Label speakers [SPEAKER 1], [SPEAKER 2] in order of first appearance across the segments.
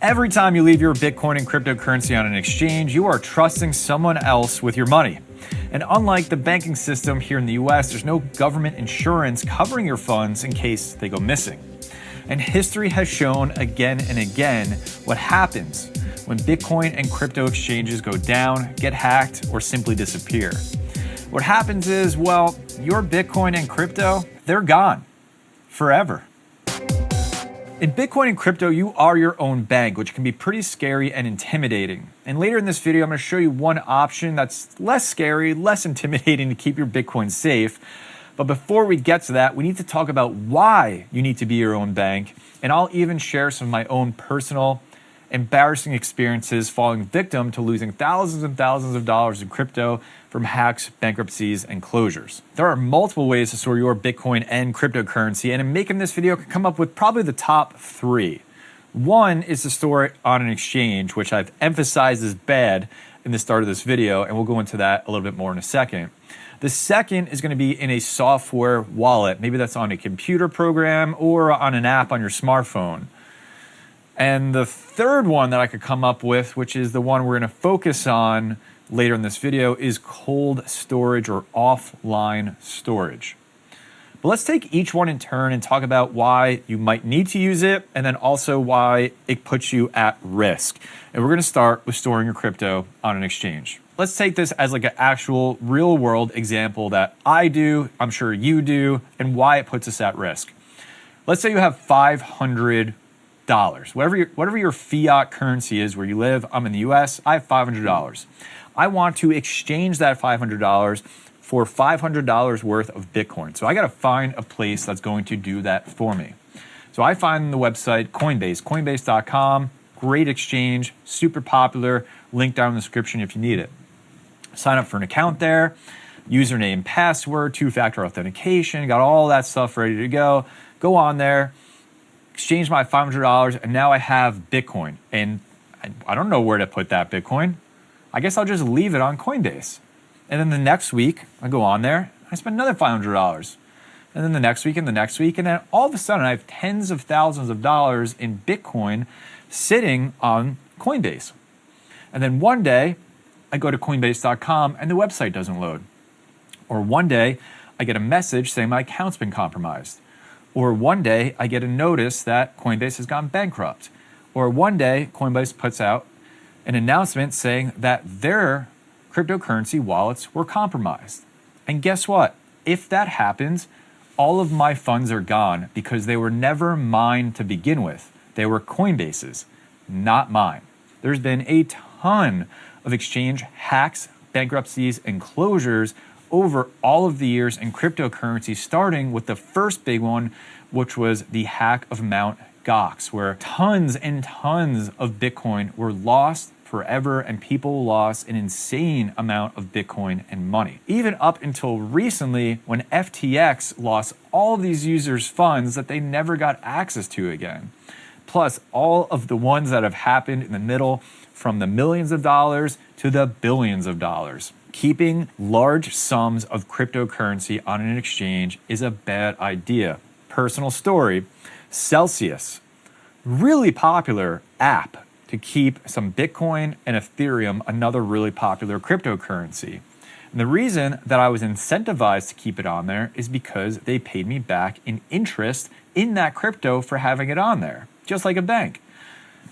[SPEAKER 1] Every time you leave your Bitcoin and cryptocurrency on an exchange, you are trusting someone else with your money. And unlike the banking system here in the US, there's no government insurance covering your funds in case they go missing. And history has shown again and again what happens when Bitcoin and crypto exchanges go down, get hacked, or simply disappear. What happens is, well, your Bitcoin and crypto, they're gone forever. In Bitcoin and crypto, you are your own bank, which can be pretty scary and intimidating. And later in this video, I'm going to show you one option that's less scary, less intimidating to keep your Bitcoin safe. But before we get to that, we need to talk about why you need to be your own bank. And I'll even share some of my own personal, embarrassing experiences falling victim to losing thousands and thousands of dollars in crypto from hacks, bankruptcies, and closures. There are multiple ways to store your Bitcoin and cryptocurrency, and in making this video, I can come up with probably the top 3. One is to store it on an exchange, which I've emphasized is bad in the start of this video, and we'll go into that a little bit more in a second. The second is going to be in a software wallet. Maybe that's on a computer program or on an app on your smartphone. And the third one that I could come up with, which is the one we're going to focus on later in this video, is cold storage or offline storage. But let's take each one in turn and talk about why you might need to use it, and then also why it puts you at risk. And we're going to start with storing your crypto on an exchange. Let's take this as like an actual real world example that I do, I'm sure you do, and why it puts us at risk. Let's say you have $500. Whatever your fiat currency is where you live. I'm in the US, I have $500. I want to exchange that $500 for $500 worth of Bitcoin. So I got to find a place that's going to do that for me. So I find the website Coinbase, coinbase.com, great exchange, super popular, link down in the description if you need it. Sign up for an account there, username, password, 2-factor authentication, got all that stuff ready to go. Go on there, exchange my $500, and now I have Bitcoin. And I don't know where to put that Bitcoin. I guess I'll just leave it on Coinbase. And then the next week, I go on there, I spend another $500. And then the next week, and then all of a sudden, I have tens of thousands of dollars in Bitcoin sitting on Coinbase. And then one day, I go to coinbase.com and the website doesn't load. Or one day, I get a message saying my account's been compromised. Or one day, I get a notice that Coinbase has gone bankrupt. Or one day, Coinbase puts out an announcement saying that their cryptocurrency wallets were compromised. And guess what? If that happens, all of my funds are gone because they were never mine to begin with. They were Coinbase's, not mine. There's been a ton of exchange hacks, bankruptcies, and closures over all of the years in cryptocurrency, starting with the first big one, which was the hack of Mt. Gox, where tons and tons of Bitcoin were lost forever and people lost an insane amount of Bitcoin and money. Even up until recently, when FTX lost all of these users' funds that they never got access to again. Plus all of the ones that have happened in the middle, from the millions of dollars to the billions of dollars. Keeping large sums of cryptocurrency on an exchange is a bad idea. Personal story, Celsius, really popular app to keep some Bitcoin and Ethereum, another really popular cryptocurrency. And the reason that I was incentivized to keep it on there is because they paid me back in interest in that crypto for having it on there, just like a bank.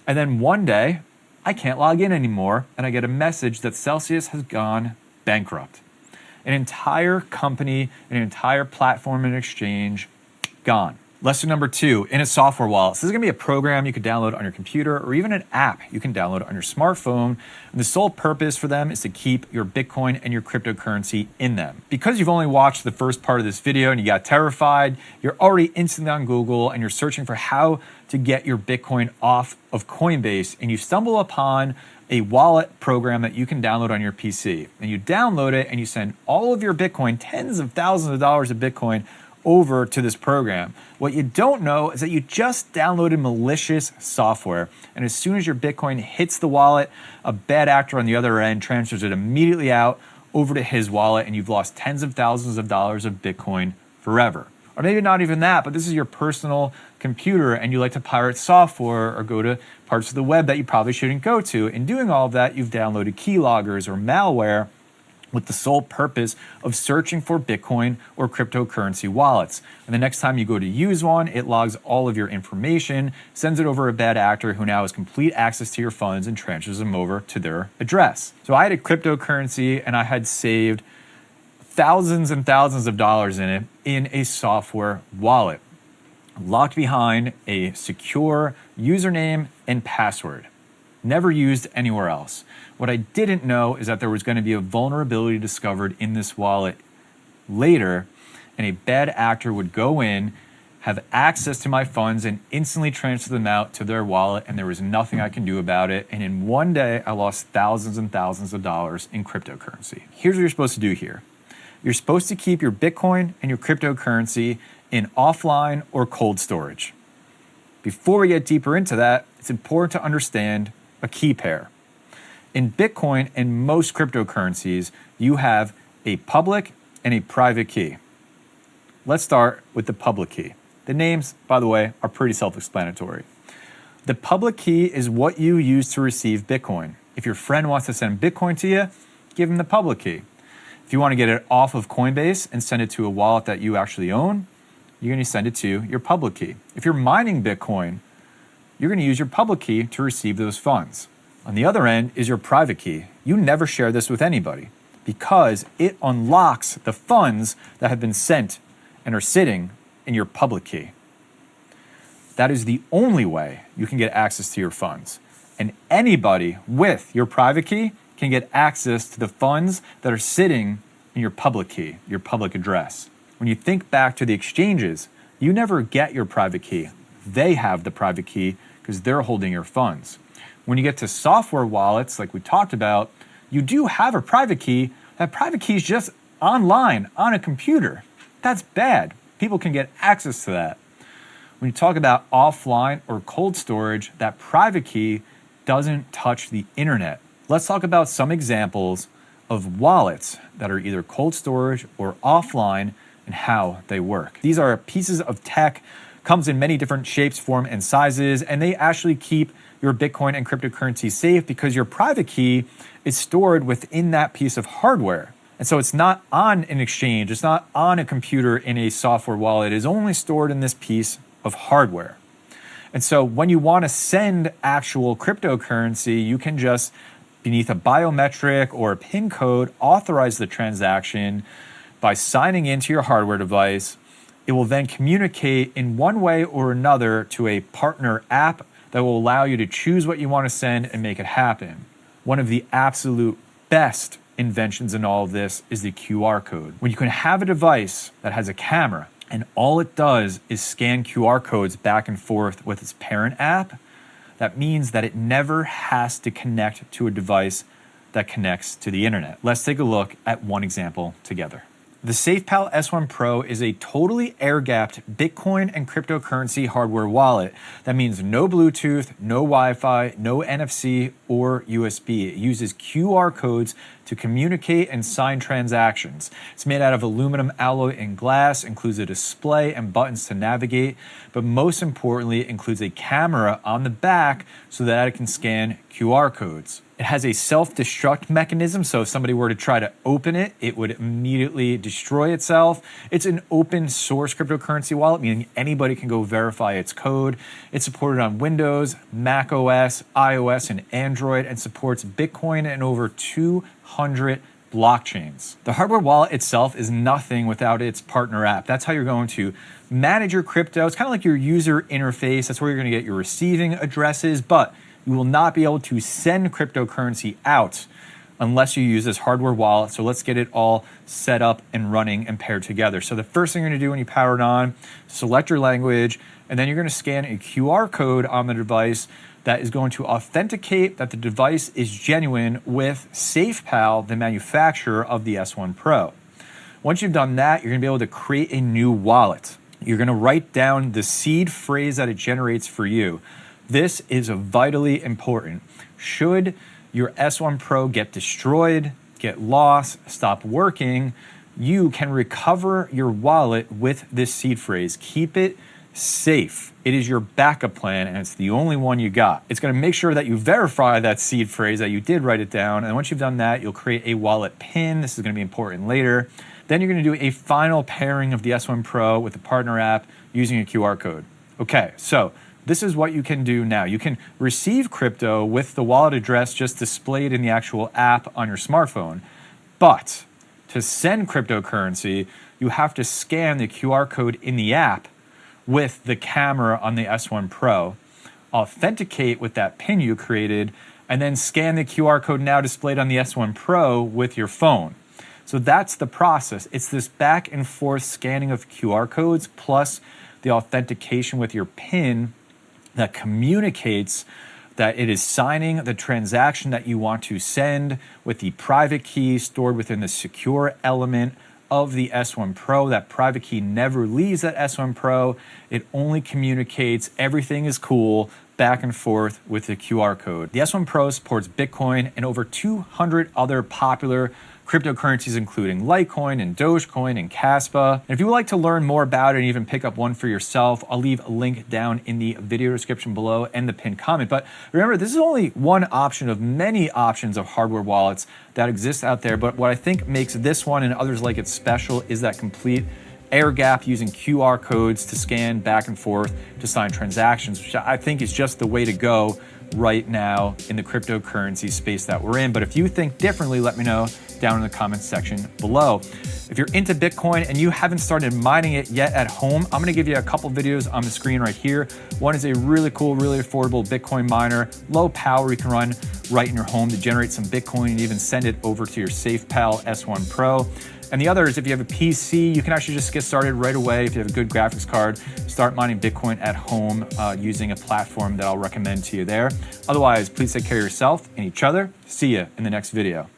[SPEAKER 1] And then one day, I can't log in anymore, and I get a message that Celsius has gone bankrupt. An entire company, an entire platform and exchange, gone. Lesson number 2, in a software wallet. So this is going to be a program you can download on your computer or even an app you can download on your smartphone. And the sole purpose for them is to keep your Bitcoin and your cryptocurrency in them. Because you've only watched the first part of this video and you got terrified, you're already instantly on Google and you're searching for how to get your Bitcoin off of Coinbase, and you stumble upon a wallet program that you can download on your PC. And you download it and you send all of your Bitcoin, tens of thousands of dollars of Bitcoin, over to this program. What you don't know is that you just downloaded malicious software, and as soon as your Bitcoin hits the wallet, a bad actor on the other end transfers it immediately out over to his wallet, and you've lost tens of thousands of dollars of Bitcoin forever. Or maybe not even that, but this is your personal computer and you like to pirate software or go to parts of the web that you probably shouldn't go to. In doing all of that, you've downloaded keyloggers or malware with the sole purpose of searching for Bitcoin or cryptocurrency wallets. And the next time you go to use one, it logs all of your information, sends it over a bad actor who now has complete access to your funds and transfers them over to their address. So I had a cryptocurrency and I had saved thousands and thousands of dollars in it in a software wallet, locked behind a secure username and password, never used anywhere else. What I didn't know is that there was going to be a vulnerability discovered in this wallet later, and a bad actor would go in, have access to my funds, and instantly transfer them out to their wallet, and there was nothing I can do about it. And in one day, I lost thousands and thousands of dollars in cryptocurrency. Here's what you're supposed to do here. You're supposed to keep your Bitcoin and your cryptocurrency in offline or cold storage. Before we get deeper into that, it's important to understand a key pair. In Bitcoin and most cryptocurrencies, you have a public and a private key. Let's start with the public key. The names, by the way, are pretty self-explanatory. The public key is what you use to receive Bitcoin. If your friend wants to send Bitcoin to you, give him the public key. If you want to get it off of Coinbase and send it to a wallet that you actually own, you're going to send it to your public key. If you're mining Bitcoin, you're going to use your public key to receive those funds. On the other end is your private key. You never share this with anybody because it unlocks the funds that have been sent and are sitting in your public key. That is the only way you can get access to your funds. And anybody with your private key can get access to the funds that are sitting in your public key, your public address. When you think back to the exchanges, you never get your private key. They have the private key because they're holding your funds. When you get to software wallets, like we talked about, you do have a private key. That private key is just online on a computer. That's bad. People can get access to that. When you talk about offline or cold storage, that private key doesn't touch the internet. Let's talk about some examples of wallets that are either cold storage or offline and how they work. These are pieces of tech, comes in many different shapes, form, and sizes, and they actually keep your Bitcoin and cryptocurrency safe because your private key is stored within that piece of hardware. And so it's not on an exchange, it's not on a computer in a software wallet, it is only stored in this piece of hardware. And so when you want to send actual cryptocurrency, you can just, beneath a biometric or a PIN code, authorize the transaction by signing into your hardware device. It will then communicate in one way or another to a partner app that will allow you to choose what you want to send and make it happen. One of the absolute best inventions in all of this is the QR code. When you can have a device that has a camera and all it does is scan QR codes back and forth with its parent app, that means that it never has to connect to a device that connects to the internet. Let's take a look at one example together. The SafePal S1 Pro is a totally air-gapped Bitcoin and cryptocurrency hardware wallet. That means no Bluetooth, no Wi-Fi, no NFC or USB. It uses QR codes to communicate and sign transactions. It's made out of aluminum alloy and glass, includes a display and buttons to navigate, but most importantly, it includes a camera on the back so that it can scan QR codes. It has a self-destruct mechanism, so if somebody were to try to open it, it would immediately destroy itself. It's an open source cryptocurrency wallet, meaning anybody can go verify its code. It's supported on Windows, Mac OS, iOS, and Android, and supports Bitcoin and over 200 blockchains. The hardware wallet itself is nothing without its partner app. That's how you're going to manage your crypto. It's kind of like your user interface. That's where you're going to get your receiving addresses, but you will not be able to send cryptocurrency out unless you use this hardware wallet. So let's get it all set up and running and paired together. So the first thing you're going to do when you power it on, select your language, and then you're going to scan a QR code on the device that is going to authenticate that the device is genuine with SafePal, the manufacturer of the S1 Pro. Once you've done that, you're going to be able to create a new wallet. You're going to write down the seed phrase that it generates for you. This is vitally important. Should your S1 Pro get destroyed, get lost, stop working, you can recover your wallet with this seed phrase. Keep it safe. It is your backup plan, and it's the only one you got. It's going to make sure that you verify that seed phrase, that you did write it down. And once you've done that, you'll create a wallet PIN. This is going to be important later. Then you're going to do a final pairing of the S1 Pro with the partner app using a QR code. Okay, so this is what you can do now. You can receive crypto with the wallet address just displayed in the actual app on your smartphone. But to send cryptocurrency, you have to scan the QR code in the app with the camera on the S1 Pro, authenticate with that PIN you created, and then scan the QR code now displayed on the S1 Pro with your phone. So that's the process. It's this back and forth scanning of QR codes plus the authentication with your PIN that communicates that it is signing the transaction that you want to send with the private key stored within the secure element of the S1 Pro. That private key never leaves that S1 Pro. It only communicates everything is cool back and forth with the QR code. The S1 Pro supports Bitcoin and over 200 other popular cryptocurrencies, including Litecoin and Dogecoin and Kaspa. And if you would like to learn more about it and even pick up one for yourself, I'll leave a link down in the video description below and the pinned comment. But remember, this is only one option of many options of hardware wallets that exist out there. But what I think makes this one and others like it special is that complete air gap using QR codes to scan back and forth to sign transactions, which I think is just the way to go right now in the cryptocurrency space that we're in. But if you think differently, let me know down in the comments section below. If you're into Bitcoin and you haven't started mining it yet at home, I'm gonna give you a couple videos on the screen right here. One is a really cool, really affordable Bitcoin miner, low power, you can run right in your home to generate some Bitcoin and even send it over to your SafePal S1 Pro. And the other is if you have a PC, you can actually just get started right away. If you have a good graphics card, start mining Bitcoin at home using a platform that I'll recommend to you there. Otherwise, please take care of yourself and each other. See you in the next video.